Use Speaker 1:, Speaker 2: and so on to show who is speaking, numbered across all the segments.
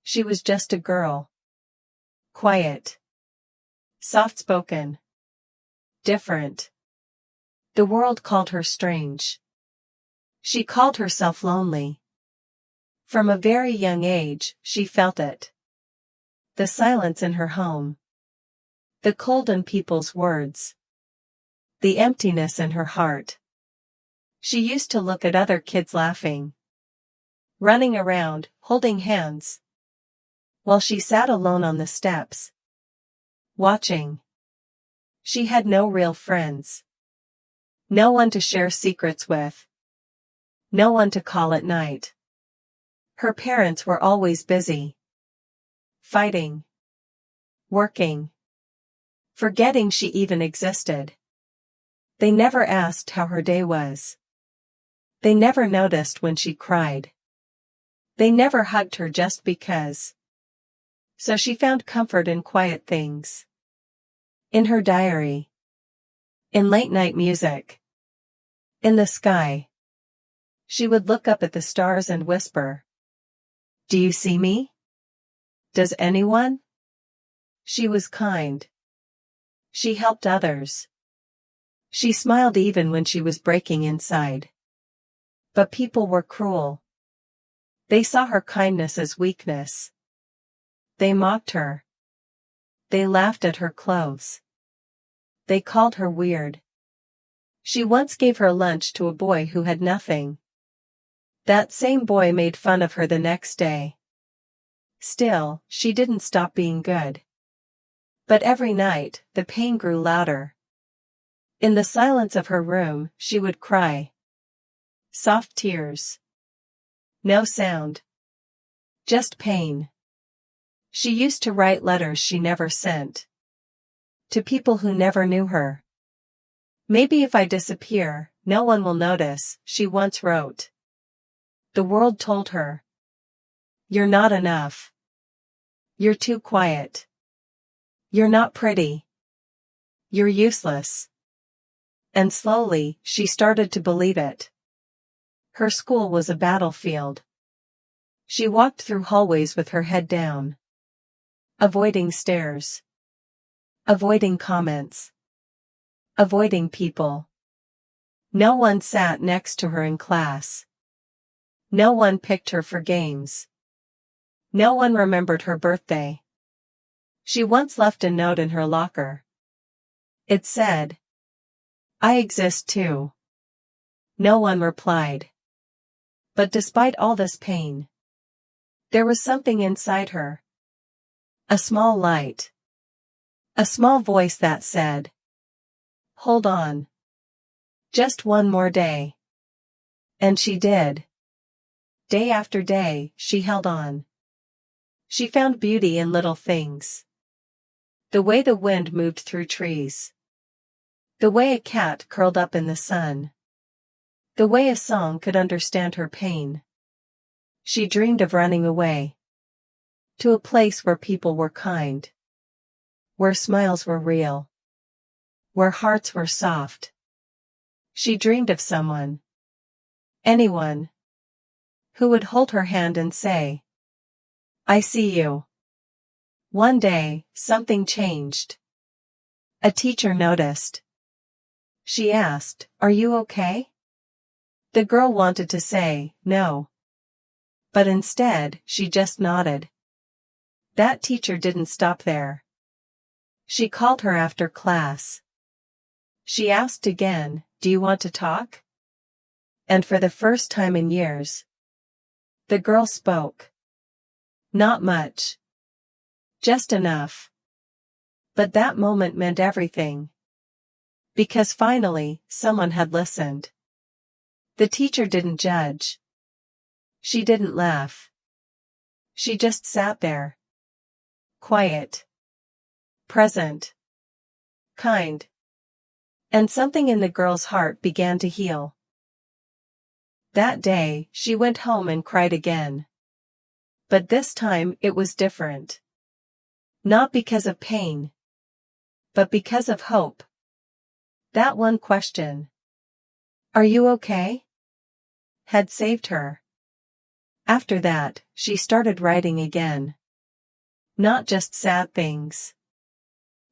Speaker 1: She was just a girl. Quiet. Soft-spoken. Different. The world called her strange. She called herself lonely. From a very young age, she felt it. The silence in her home. The cold in people's words. The emptiness in her heart. She used to look at other kids laughing. Running around, holding hands. While she sat alone on the steps. Watching. She had no real friends. No one to share secrets with. No one to call at night. Her parents were always busy. Fighting. Working. Forgetting she even existed. They never asked how her day was. They never noticed when she cried. They never hugged her just because. So she found comfort in quiet things. In her diary. In late-night music. In the sky. She would look up at the stars and whisper. Do you see me? Does anyone? She was kind. She helped others. She smiled even when she was breaking inside. But people were cruel. They saw her kindness as weakness. They mocked her. They laughed at her clothes. They called her weird. She once gave her lunch to a boy who had nothing. That same boy made fun of her the next day. Still, she didn't stop being good. But every night, the pain grew louder. In the silence of her room, she would cry. Soft tears. No sound. Just pain. She used to write letters she never sent. To people who never knew her. Maybe if I disappear, no one will notice, she once wrote. The world told her. You're not enough. You're too quiet. You're not pretty. You're useless. And slowly, she started to believe it. Her school was a battlefield. She walked through hallways with her head down. Avoiding stares. Avoiding comments. Avoiding people. No one sat next to her in class. No one picked her for games. No one remembered her birthday. She once left a note in her locker. It said, I exist too. No one replied. But despite all this pain, there was something inside her. A small light. A small voice that said, hold on. Just one more day. And she did. Day after day, she held on. She found beauty in little things. The way the wind moved through trees. The way a cat curled up in the sun. The way a song could understand her pain. She dreamed of running away. To a place where people were kind. Where smiles were real. Where hearts were soft. She dreamed of someone. Anyone. Who would hold her hand and say, I see you. One day, something changed. A teacher noticed. She asked, are you okay? The girl wanted to say, no. But instead, she just nodded. That teacher didn't stop there. She called her after class. She asked again, do you want to talk? And for the first time in years, the girl spoke. Not much. Just enough. But that moment meant everything. Because finally, someone had listened. The teacher didn't judge. She didn't laugh. She just sat there. Quiet. Present. Kind. And something in the girl's heart began to heal. That day, she went home and cried again. But this time, it was different. Not because of pain. But because of hope. That one question. Are you okay? Had saved her. After that, she started writing again. Not just sad things,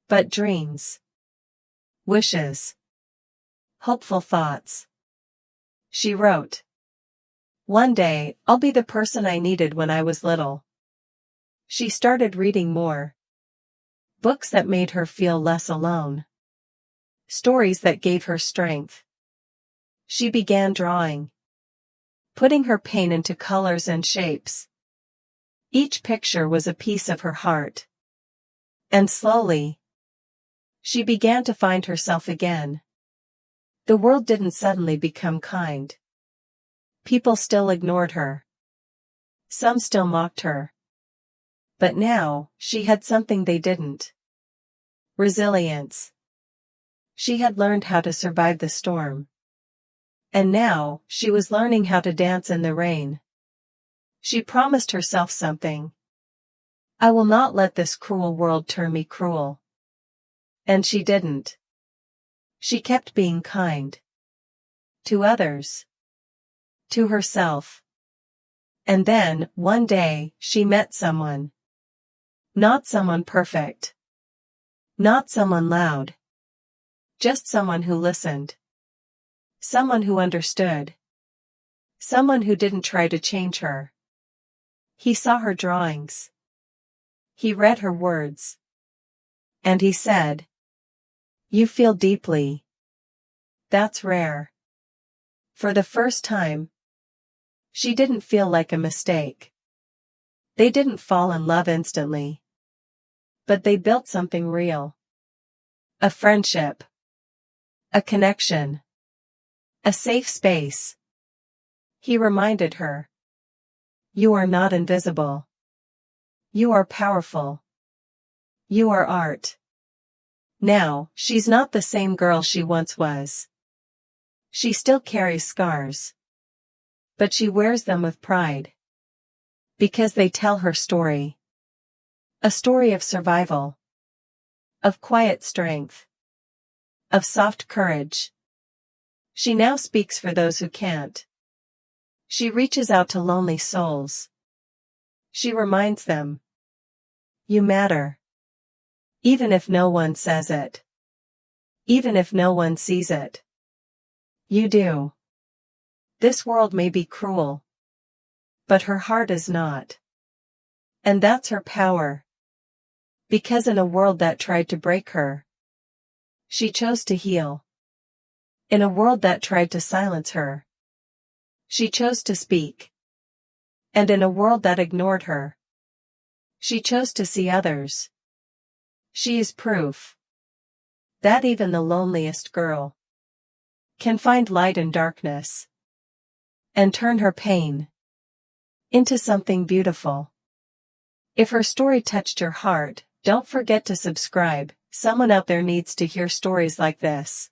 Speaker 1: but dreams, wishes, hopeful thoughts. She wrote, "One day, I'll be the person I needed when I was little." She started reading more. Books that made her feel less alone. Stories that gave her strength. She began drawing. Putting her pain into colors and shapes. Each picture was a piece of her heart. And slowly, she began to find herself again. The world didn't suddenly become kind. People still ignored her. Some still mocked her. But now, she had something they didn't. Resilience. She had learned how to survive the storm. And now, she was learning how to dance in the rain. She promised herself something. I will not let this cruel world turn me cruel. And she didn't. She kept being kind. To others. To herself. And then, one day, she met someone. Not someone perfect. Not someone loud. Just someone who listened. Someone who understood. Someone who didn't try to change her. He saw her drawings. He read her words. And he said, "You feel deeply. That's rare." For the first time, she didn't feel like a mistake. They didn't fall in love instantly. But they built something real. A friendship. A connection. A safe space. He reminded her. You are not invisible. You are powerful. You are art. Now, she's not the same girl she once was. She still carries scars. But she wears them with pride. Because they tell her story. A story of survival. Of quiet strength. Of soft courage. She now speaks for those who can't. She reaches out to lonely souls. She reminds them. You matter. Even if no one says it. Even if no one sees it. You do. This world may be cruel. But her heart is not. And that's her power. Because in a world that tried to break her, she chose to heal. In a world that tried to silence her, she chose to speak. And in a world that ignored her, she chose to see others. She is proof that even the loneliest girl can find light in darkness and turn her pain into something beautiful. If her story touched your heart, don't forget to subscribe. Someone out there needs to hear stories like this.